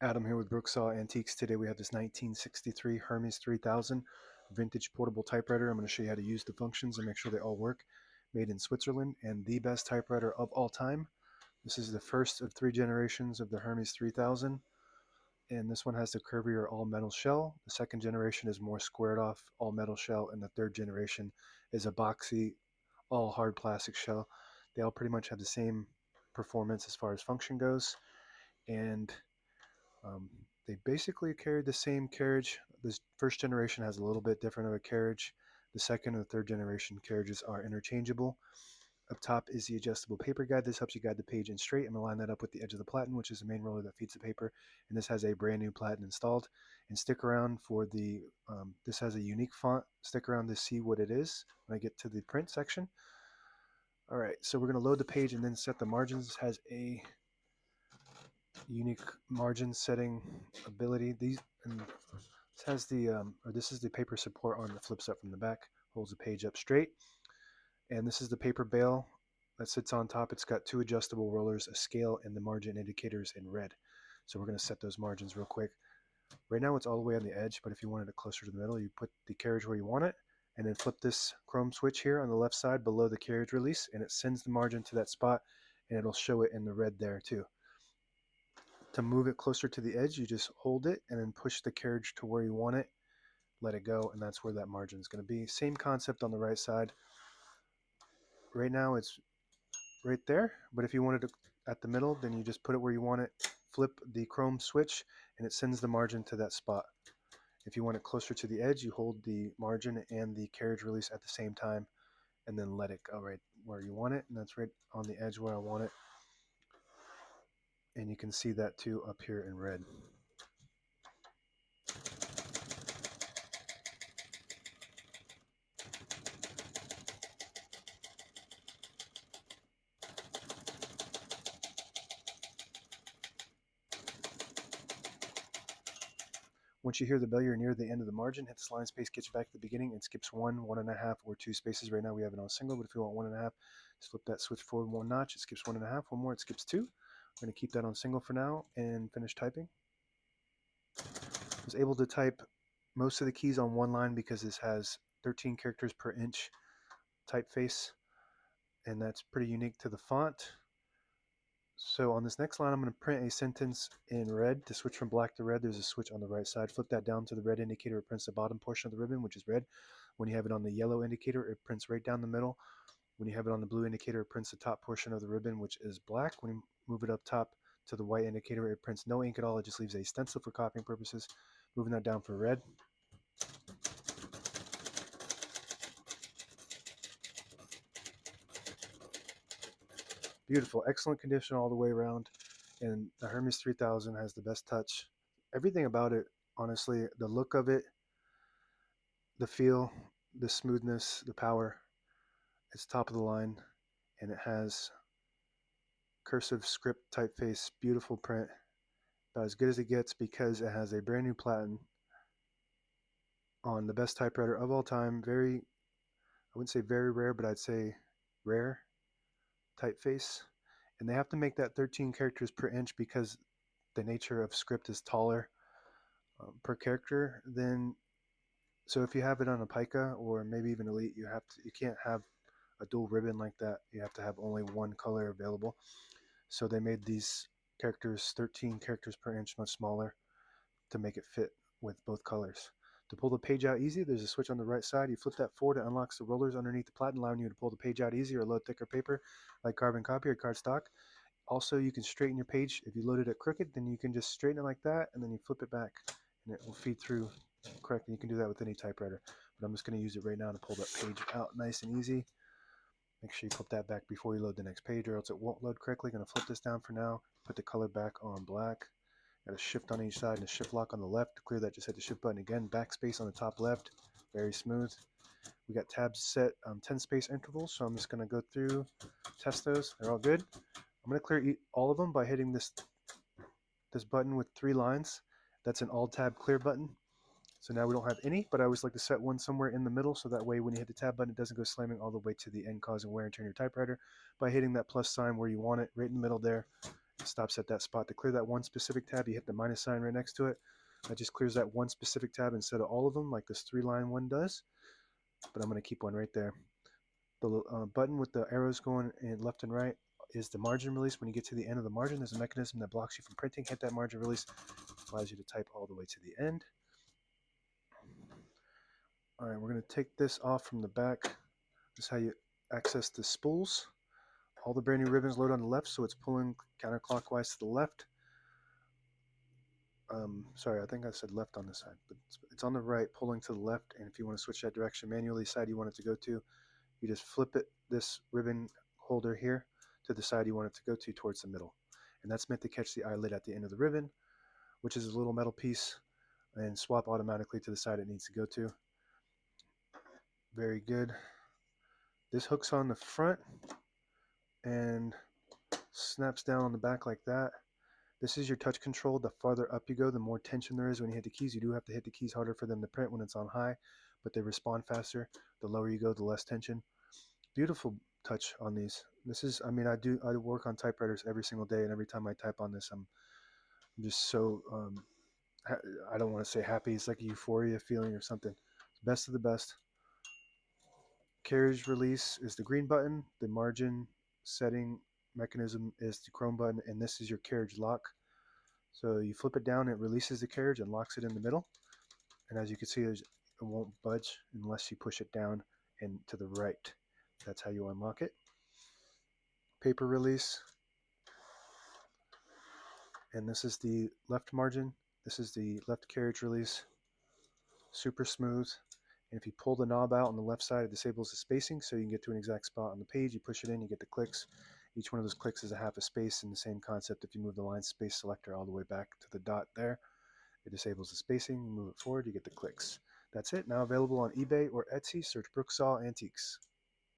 Adam here with Brooksaw Antiques. Today we have this 1963 Hermes 3000 vintage portable typewriter. I'm going to show you how to use the functions and make sure they all work. Made in Switzerland and the best typewriter of all time. This is the first of 3 generations of the Hermes 3000, and this one has the curvier all metal shell. The second generation is more squared off all metal shell, and the third generation is a boxy all hard plastic shell. They all pretty much have the same performance as far as function goes, and they basically carried the same carriage. This first generation has a little bit different of a carriage. The second and the third generation carriages are interchangeable. Up top is the adjustable paper guide. This helps you guide the page in straight. I'm going to line that up with the edge of the platen, which is the main roller that feeds the paper. And this has a brand new platen installed. And stick around for the, this has a unique font. Stick around to see what it is when I get to the print section. All right, so we're going to load the page and then set the margins. This has a unique margin setting ability. These and this has the or this is the paper support arm that flips up from the back, holds the page up straight, and this is the paper bail that sits on top. It's got 2 adjustable rollers, a scale, and the margin indicators in red. So we're going to set those margins real quick. Right now it's all the way on the edge, but if you wanted it closer to the middle, you put the carriage where you want it, and then flip this chrome switch here on the left side below the carriage release, and it sends the margin to that spot, and it'll show it in the red there too. To move it closer to the edge, you just hold it and then push the carriage to where you want it, let it go, and that's where that margin is going to be. Same concept on the right side. Right now it's right there, but if you wanted it at the middle, then you just put it where you want it, flip the chrome switch, and it sends the margin to that spot. If you want it closer to the edge, you hold the margin and the carriage release at the same time, and then let it go right where you want it, and that's right on the edge where I want it. And you can see that too up here in red. Once you hear the bell, you're near the end of the margin. Hit the slide space, gets you back to the beginning. It skips 1, 1.5, or 2 spaces. Right now we have it on single, but if you want 1.5, just flip that switch forward 1 notch. It skips 1.5. One more, it skips 2. We're going to keep that on single for now and finish typing. I was able to type most of the keys on one line because this has 13 characters per inch typeface, and that's pretty unique to the font. So on this next line, I'm going to print a sentence in red. To switch from black to red, there's a switch on the right side. Flip that down to the red indicator. It prints the bottom portion of the ribbon, which is red. When you have it on the yellow indicator, it prints right down the middle. When you have it on the blue indicator, it prints the top portion of the ribbon, which is black. When you move it up top to the white indicator, it prints no ink at all. It just leaves a stencil for copying purposes. Moving that down for red. Beautiful, excellent condition all the way around. And the Hermes 3000 has the best touch. Everything about it, honestly, the look of it, the feel, the smoothness, the power, it's top of the line, and it has cursive script typeface, beautiful print, about as good as it gets because it has a brand new platen on the best typewriter of all time. Very, I wouldn't say very rare, but I'd say rare typeface. And they have to make that 13 characters per inch because the nature of script is taller per character than, so if you have it on a pica or maybe even elite, you can't have a dual ribbon like that. You have to have only one color available. So they made these characters 13 characters per inch, much smaller, to make it fit with both colors. To pull the page out easy, there's a switch on the right side. You flip that forward, it unlocks the rollers underneath the platen, allowing you to pull the page out easy or load thicker paper like carbon copy or cardstock. Also, you can straighten your page. If you loaded it crooked, then you can just straighten it like that, and then you flip it back, and it will feed through correctly. You can do that with any typewriter, but I'm just going to use it right now to pull that page out nice and easy. Make sure you flip that back before you load the next page, or else it won't load correctly. Going to flip this down for now. Put the color back on black. Got a shift on each side and a shift lock on the left. To clear that, just hit the shift button again. Backspace on the top left. Very smooth. We got tabs set 10 space intervals, so I'm just going to go through, test those. They're all good. I'm going to clear all of them by hitting this button with 3 lines. That's an all tab clear button. So now we don't have any, but I always like to set one somewhere in the middle, so that way when you hit the tab button, it doesn't go slamming all the way to the end, causing wear and tear on your typewriter. By hitting that plus sign where you want it, right in the middle there, It stops at that spot. To clear that one specific tab, you hit the minus sign right next to it. That just clears that one specific tab instead of all of them like this 3-line one does. But I'm going to keep one right there. The button with the arrows going in left and right is the margin release. When you get to the end of the margin, there's a mechanism that blocks you from printing. Hit that margin release, allows you to type all the way to the end. All right, we're going to take this off from the back. This is how you access the spools. All the brand new ribbons load on the left, so it's pulling counterclockwise to the left. Sorry, I think I said left on this side, but it's on the right, pulling to the left. And if you want to switch that direction manually, side you want it to go to, you just flip it, this ribbon holder here, to the side you want it to go to towards the middle. And that's meant to catch the eyelid at the end of the ribbon, which is a little metal piece, and swap automatically to the side it needs to go to. Very good. This hooks on the front and snaps down on the back like that. This is your touch control. The farther up you go, the more tension there is when you hit the keys. You do have to hit the keys harder for them to print when it's on high, but they respond faster. The lower you go, the less tension. Beautiful touch on these. This is, I mean, I work on typewriters every single day, and every time I type on this, I'm just so, I don't want to say happy. It's like a euphoria feeling or something. Best of the best. Carriage release is the green button. The margin setting mechanism is the chrome button, and this is your carriage lock. So you flip it down, it releases the carriage and locks it in the middle. And as you can see, it won't budge unless you push it down and to the right. That's how you unlock it. Paper release. And this is the left margin. This is the left carriage release. Super smooth. And if you pull the knob out on the left side, it disables the spacing, so you can get to an exact spot on the page. You push it in, you get the clicks. Each one of those clicks is a half a space, in the same concept. If you move the line space selector all the way back to the dot there, it disables the spacing. You move it forward, you get the clicks. That's it. Now available on eBay or Etsy. Search Brooksaw Antiques.